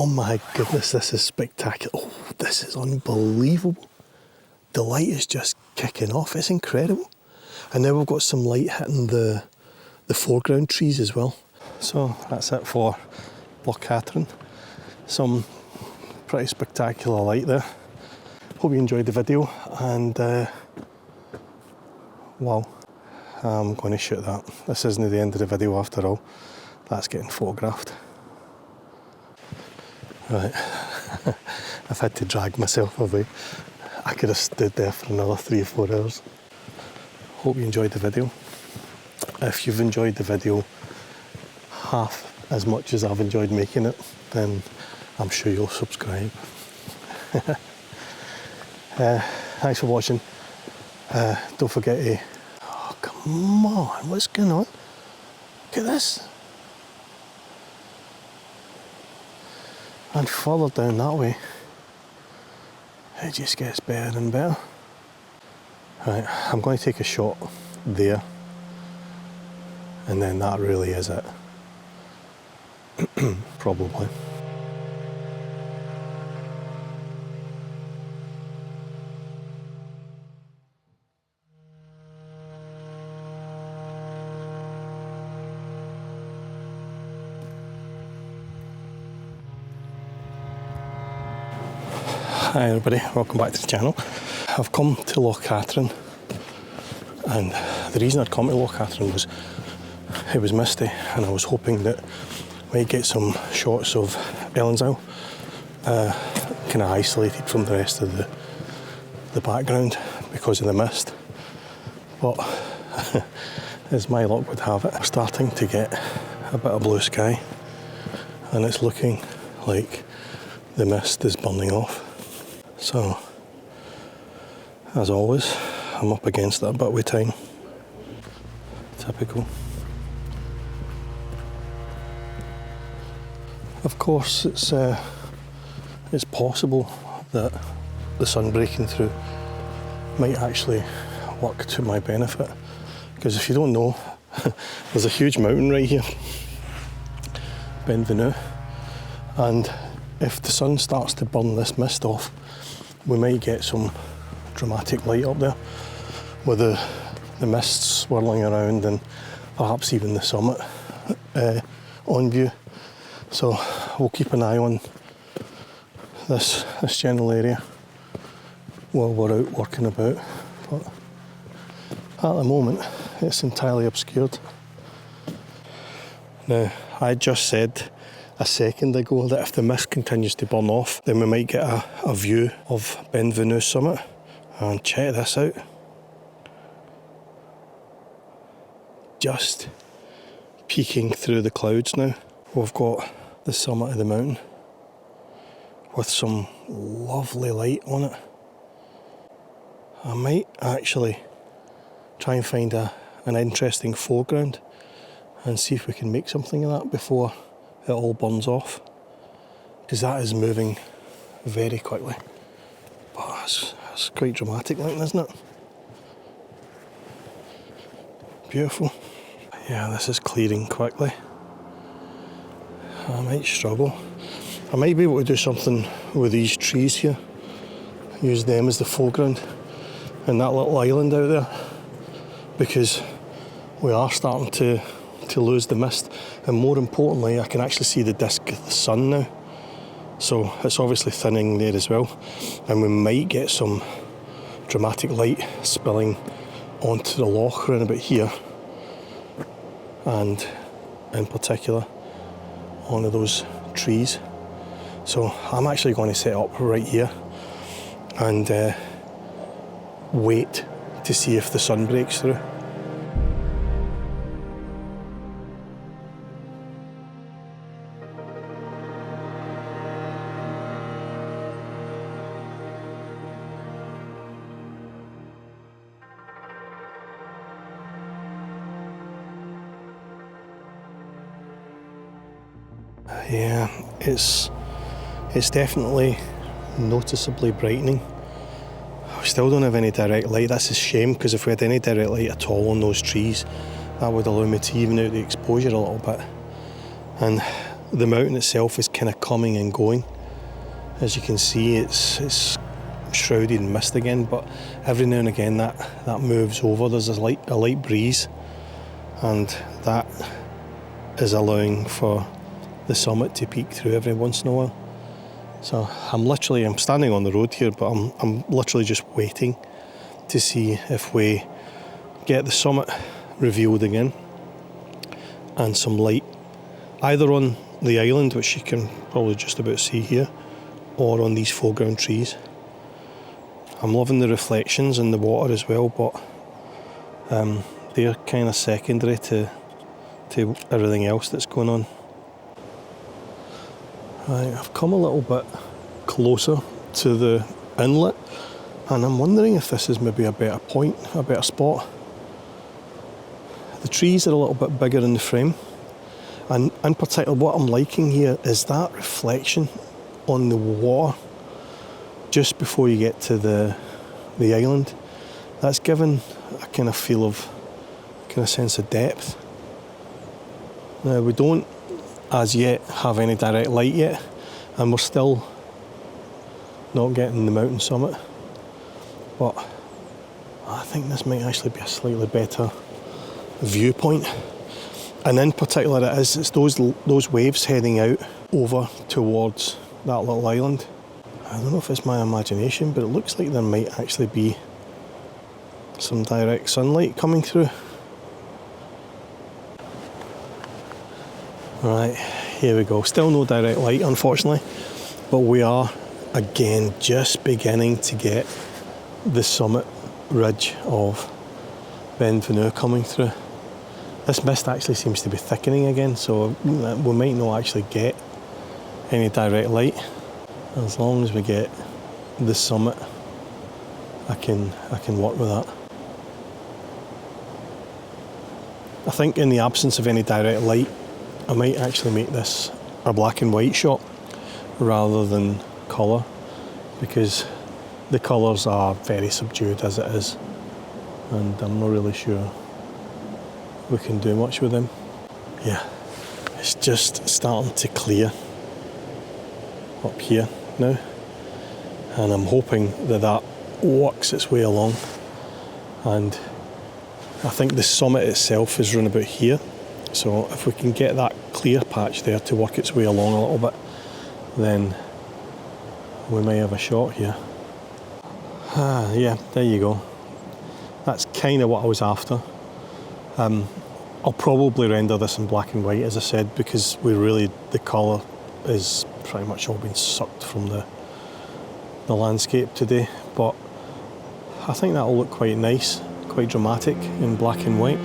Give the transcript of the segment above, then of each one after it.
Oh my goodness, this is spectacular. Oh, this is unbelievable. The light is just kicking off. It's incredible. And now we've got some light hitting the foreground trees as well. So that's it for Loch Katrine. Some pretty spectacular light there. Hope you enjoyed the video, and wow, I'm going to shoot that. This isn't the end of the video after all. That's getting photographed. Right, I've had to drag myself away. I could have stood there for another 3 or 4 hours. Hope you enjoyed the video. If you've enjoyed the video half as much as I've enjoyed making it, then I'm sure you'll subscribe. Thanks for watching. Don't forget to... Oh, come on, what's going on? Look at this. And further down that way, it just gets better and better. Right, I'm going to take a shot there, and then that really is it. Probably. Hi everybody, welcome back to the channel. I've come to Loch Katrine, and the reason I'd come to Loch Katrine was it was misty, and I was hoping that we might get some shots of Ellen's Isle, kind of isolated from the rest of the background because of the mist. But as my luck would have it, we're starting to get a bit of blue sky, and it's looking like the mist is burning off. So, as always, I'm up against that bit with time. Typical. Of course, it's possible that the sun breaking through might actually work to my benefit. Because if you don't know, there's a huge mountain right here, Benfrotto, and if the sun starts to burn this mist off, we might get some dramatic light up there with the mist swirling around, and perhaps even the summit on view. So we'll keep an eye on this general area while we're out working about. But at the moment, it's entirely obscured. Now, I just said a second ago that if the mist continues to burn off, then we might get a view of Benfrotto summit. And check this out. Just peeking through the clouds now, we've got the summit of the mountain with some lovely light on it. I might actually try and find an interesting foreground and see if we can make something of that before it all burns off, because that is moving very quickly. But it's quite dramatic looking, isn't it? Beautiful. Yeah, this is clearing quickly. I might struggle. I might be able to do something with these trees here, use them as the foreground, and that little island out there, because we are starting to lose the mist, and more importantly I can actually see the disk of the sun now, so it's obviously thinning there as well, and we might get some dramatic light spilling onto the loch around about here, and in particular onto those trees. So I'm actually going to set up right here and wait to see if the sun breaks through. Yeah, it's definitely noticeably brightening. We still don't have any direct light. That's a shame, because if we had any direct light at all on those trees, that would allow me to even out the exposure a little bit. And the mountain itself is kind of coming and going. As you can see, it's shrouded in mist again, but every now and again that moves over. There's a light breeze, and that is allowing for the summit to peek through every once in a while. So I'm standing on the road here, but I'm literally just waiting to see if we get the summit revealed again and some light either on the island, which you can probably just about see here, or on these foreground trees. I'm loving the reflections in the water as well, but they're kind of secondary to everything else that's going on. Right, I've come a little bit closer to the inlet, and I'm wondering if this is maybe a better point, a better spot. The trees are a little bit bigger in the frame, and in particular what I'm liking here is that reflection on the water just before you get to the island. That's given a kind of feel of, kind of sense of depth. Now we don't as yet have any direct light yet, and we're still not getting the mountain summit, but I think this might actually be a slightly better viewpoint. And in particular it's those waves heading out over towards that little island. I don't know if it's my imagination, but it looks like there might actually be some direct sunlight coming through. Right, here we go. Still no direct light, unfortunately, but we are again just beginning to get the summit ridge of Benvenue coming through. This mist actually seems to be thickening again, so we might not actually get any direct light. As long as we get the summit, I can work with that. I think in the absence of any direct light, I might actually make this a black and white shot rather than colour, because the colours are very subdued as it is, and I'm not really sure we can do much with them. Yeah, it's just starting to clear up here now, and I'm hoping that works its way along, and I think the summit itself is round about here. So if we can get that clear patch there to work its way along a little bit, then we may have a shot here. Yeah, there you go. That's kind of what I was after. I'll probably render this in black and white, as I said, because the colour is pretty much all been sucked from the landscape today. But I think that'll look quite nice, quite dramatic in black and white.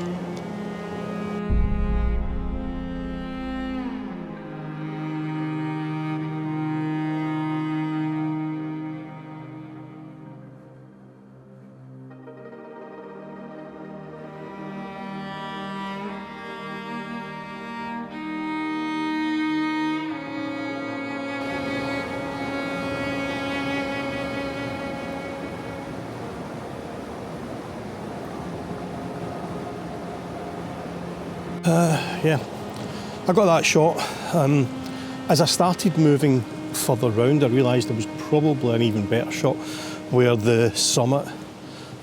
Yeah, I got that shot. As I started moving further round, I realised there was probably an even better shot where the summit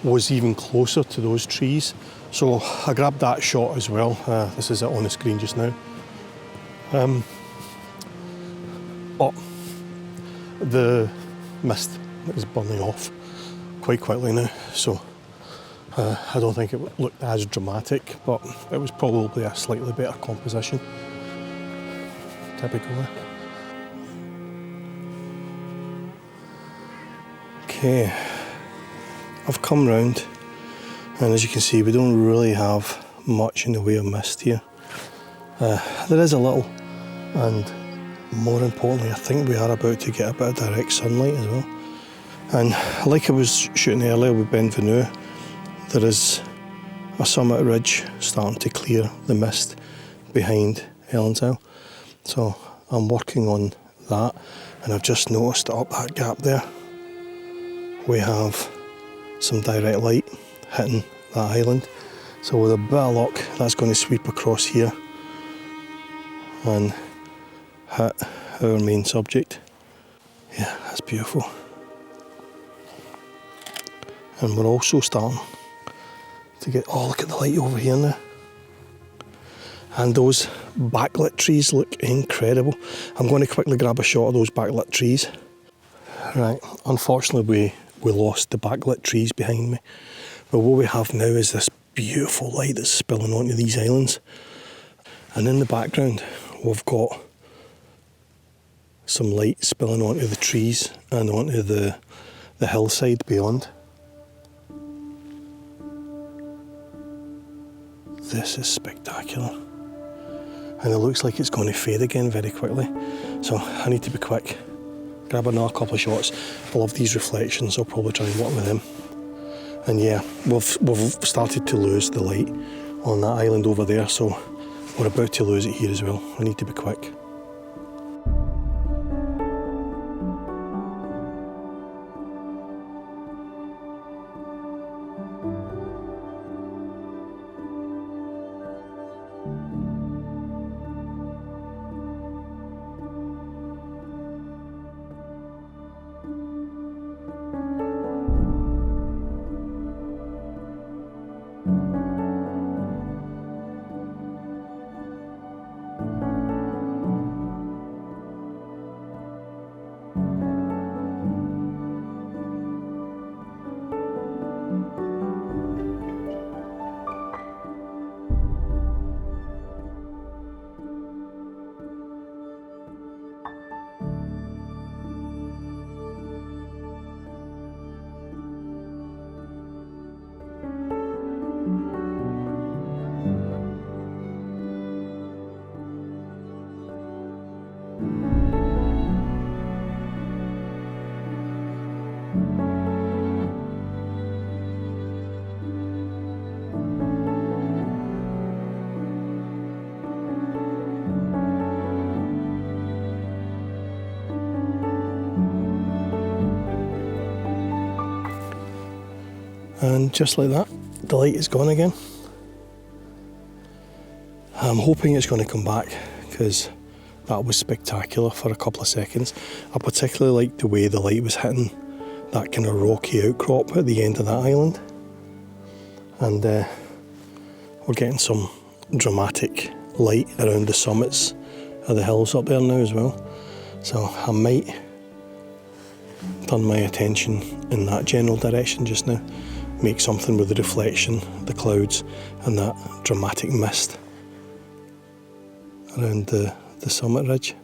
was even closer to those trees. So I grabbed that shot as well. This is it on the screen just now. But the mist is burning off quite quickly now, so I don't think it looked as dramatic, but it was probably a slightly better composition, typically. Okay, I've come round, and as you can see, we don't really have much in the way of mist here. There is a little, and more importantly, I think we are about to get a bit of direct sunlight as well. And like I was shooting earlier with Benvenue, there is a summit ridge starting to clear the mist behind Ellen's Isle. So I'm working on that, and I've just noticed that up that gap there, we have some direct light hitting that island. So with a bit of luck, that's going to sweep across here and hit our main subject. Yeah, that's beautiful. And we're also starting to get, oh look at the light over here now. And those backlit trees look incredible. I'm going to quickly grab a shot of those backlit trees. Right, unfortunately we lost the backlit trees behind me. But what we have now is this beautiful light that's spilling onto these islands. And in the background we've got some light spilling onto the trees and onto the hillside beyond. This is spectacular. And it looks like it's going to fade again very quickly. So I need to be quick. Grab another couple of shots. I love these reflections, I'll probably try and work with them. And yeah, we've started to lose the light on that island over there, so we're about to lose it here as well. I need to be quick. And just like that, the light is gone again. I'm hoping it's going to come back because that was spectacular for a couple of seconds. I particularly liked the way the light was hitting that kind of rocky outcrop at the end of that island. And we're getting some dramatic light around the summits of the hills up there now as well. So I might turn my attention in that general direction just now. Make something with the reflection, the clouds and that dramatic mist around the summit ridge.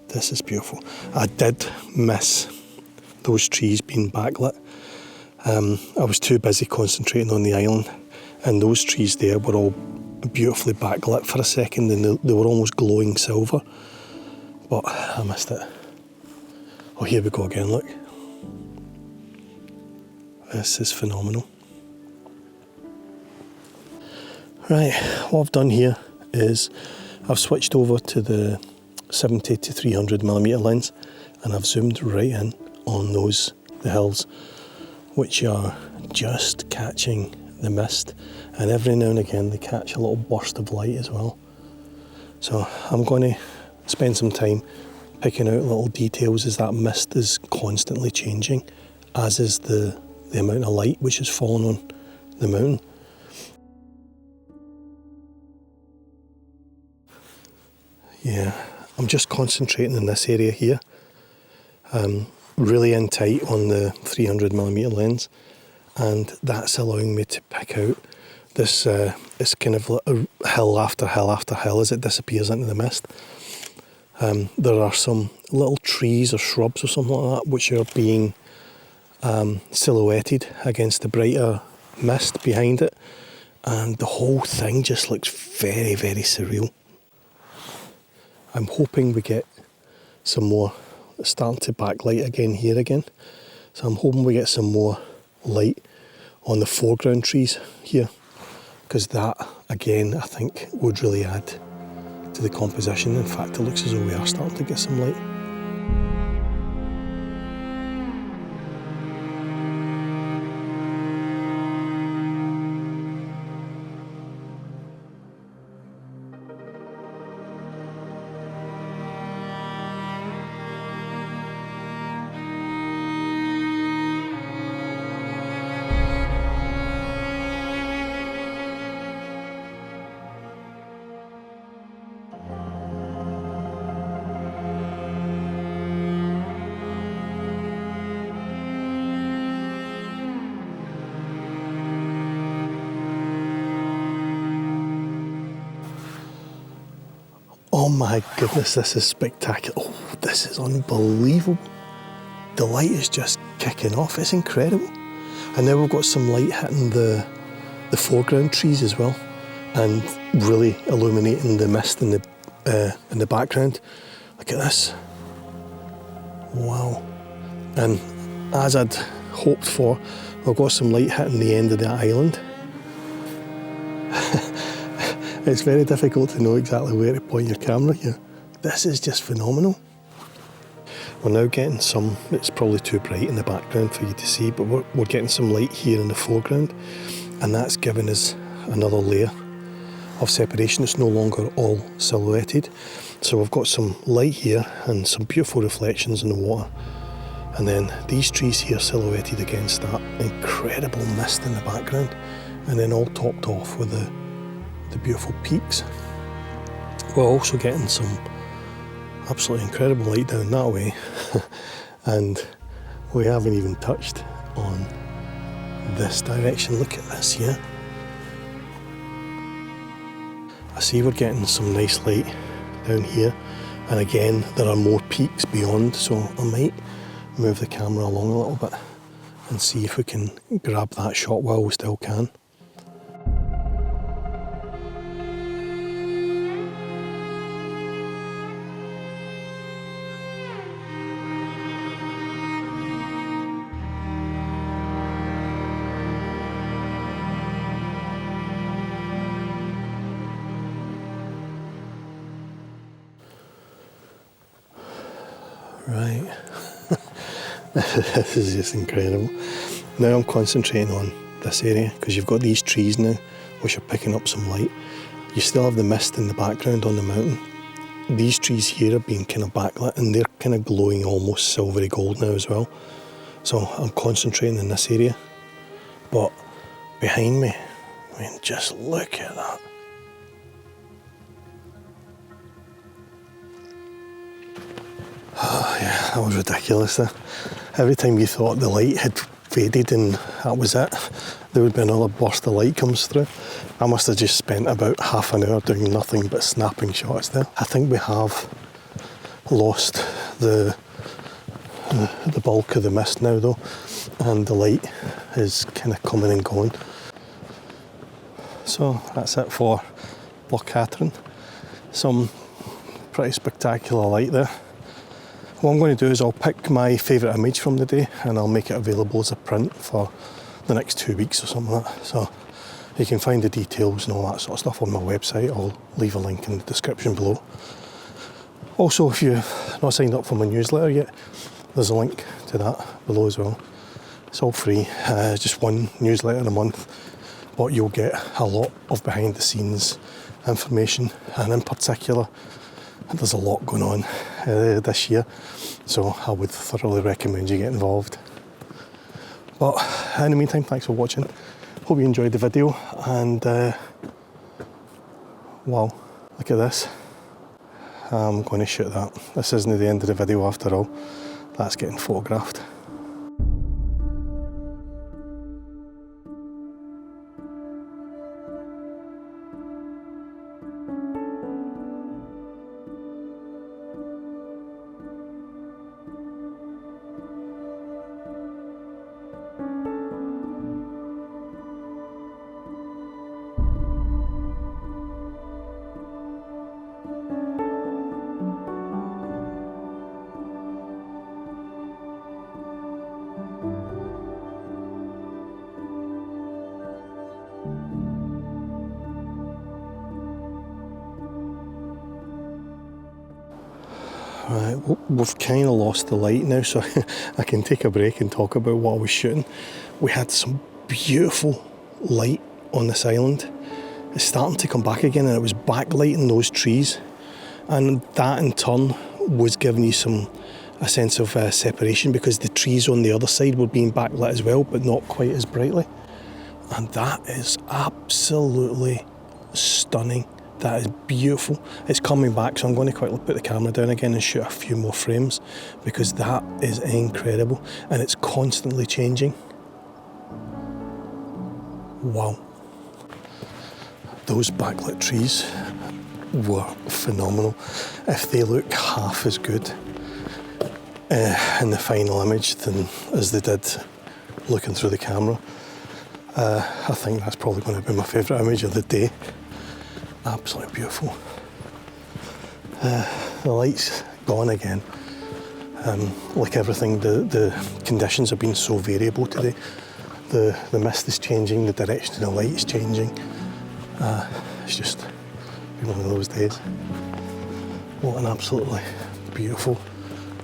This is beautiful. I did miss those trees being backlit. I was too busy concentrating on the island, and those trees there were all beautifully backlit for a second, and they were almost glowing silver, but I missed it. Oh, here we go again, look. This is phenomenal. Right, what I've done here is I've switched over to the 70 to 300mm lens, and I've zoomed right in on the hills, which are just catching the mist, and every now and again they catch a little burst of light as well. So I'm going to spend some time picking out little details as that mist is constantly changing, as is the amount of light which is falling on the mountain. Yeah, I'm just concentrating in this area here, really in tight on the 300mm lens, and that's allowing me to pick out this kind of hill after hill after hill as it disappears into the mist. There are some little trees or shrubs or something like that which are being silhouetted against the brighter mist behind it, and the whole thing just looks very, very surreal. I'm hoping we get some more starting to backlight again here again. So I'm hoping we get some more light on the foreground trees here, because that again I think would really add to the composition. In fact, it looks as though we are starting to get some light. Oh my goodness, this is spectacular. Oh, this is unbelievable. The light is just kicking off, it's incredible. And now we've got some light hitting the foreground trees as well, and really illuminating the mist in the background. Look at this. Wow. And as I'd hoped for, we've got some light hitting the end of the island. It's very difficult to know exactly where to point your camera here. This is just phenomenal. We're now getting some, it's probably too bright in the background for you to see, but we're getting some light here in the foreground, and that's giving us another layer of separation. It's no longer all silhouetted. So we've got some light here and some beautiful reflections in the water. And then these trees here silhouetted against that incredible mist in the background, and then all topped off with the beautiful peaks. We're also getting some absolutely incredible light down that way. And we haven't even touched on this direction. Look at this here. I see we're getting some nice light down here, and again there are more peaks beyond, so I might move the camera along a little bit and see if we can grab that shot while we still can. Right, this is just incredible. Now I'm concentrating on this area because you've got these trees now which are picking up some light. You still have the mist in the background on the mountain. These trees here are being kind of backlit and they're kind of glowing almost silvery gold now as well. So I'm concentrating in this area. But behind me, I mean, just look at that. Oh yeah, that was ridiculous. Every time you thought the light had faded and that was it, there would be another burst of light comes through. I must have just spent about half an hour doing nothing but snapping shots there. I think we have lost the bulk of the mist now though, and the light is kind of coming and going. So that's it for Loch Katrine. Some pretty spectacular light there. What I'm going to do is I'll pick my favourite image from the day and I'll make it available as a print for the next 2 weeks or something like that. So you can find the details and all that sort of stuff on my website. I'll leave a link in the description below. Also, if you've not signed up for my newsletter yet, there's a link to that below as well. It's all free, just one newsletter a month, but you'll get a lot of behind the scenes information, and in particular there's a lot going on this year, so I would thoroughly recommend you get involved. But in the meantime, thanks for watching. Hope you enjoyed the video, and wow, look at this. I'm going to shoot that. This isn't the end of the video after all. That's getting photographed. Right, we've kind of lost the light now, so I can take a break and talk about what I was shooting. We had some beautiful light on this island. It's starting to come back again, and it was backlighting those trees, and that in turn was giving you a sense of separation, because the trees on the other side were being backlit as well, but not quite as brightly. And that is absolutely stunning. That is beautiful. It's coming back, so I'm going to quickly put the camera down again and shoot a few more frames, because that is incredible, and it's constantly changing. Wow. Those backlit trees were phenomenal. If they look half as good in the final image than as they did looking through the camera, I think that's probably going to be my favourite image of the day. Absolutely beautiful. The light's gone again. Like everything, the conditions have been so variable today. The mist is changing, the direction of the light is changing. It's just been one of those days. What an absolutely beautiful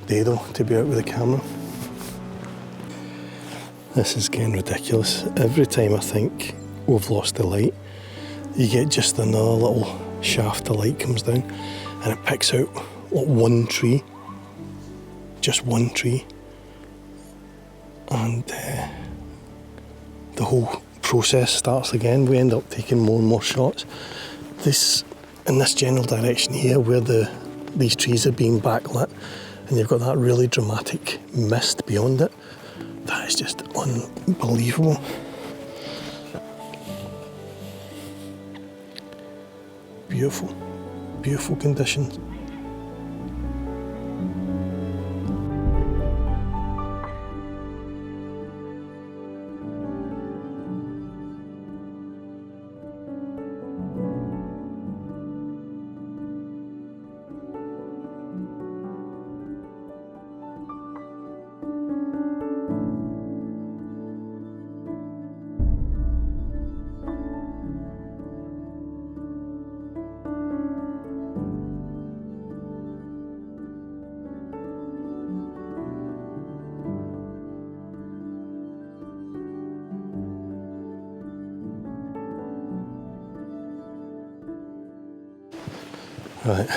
day though, to be out with the camera. This is getting ridiculous. Every time I think we've lost the light, you get just another little shaft of light comes down and it picks out like one tree. Just one tree. And the whole process starts again. We end up taking more and more shots. In this general direction here, where these trees are being backlit, and you've got that really dramatic mist beyond it, that is just unbelievable. Beautiful, beautiful conditions. Right,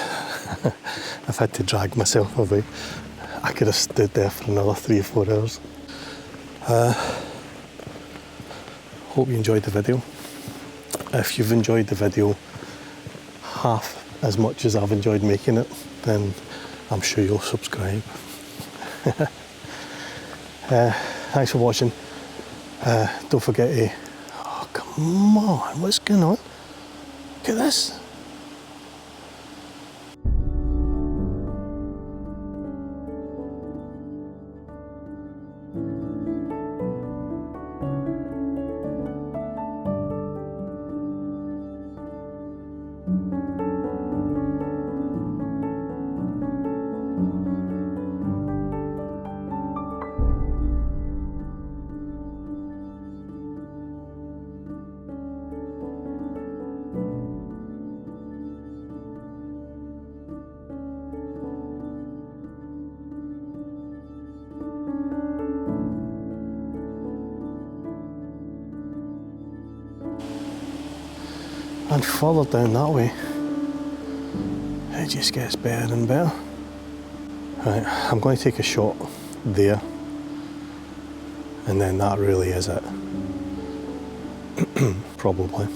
I've had to drag myself away. I could have stood there for another 3 or 4 hours. Hope you enjoyed the video. If you've enjoyed the video half as much as I've enjoyed making it, then I'm sure you'll subscribe. Thanks for watching. Don't forget to... Oh, come on, what's going on? Look at this. And further down that way, it just gets better and better. Right, I'm going to take a shot there, and then that really is it. Probably.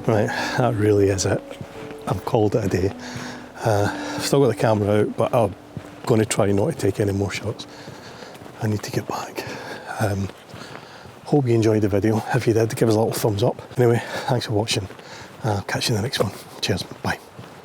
Right, that really is it. I've called it a day. I've still got the camera out, but I'm going to try not to take any more shots. I need to get back. Hope you enjoyed the video. If you did, give us a little thumbs up. Anyway, thanks for watching. I'll catch you in the next one. Cheers, bye.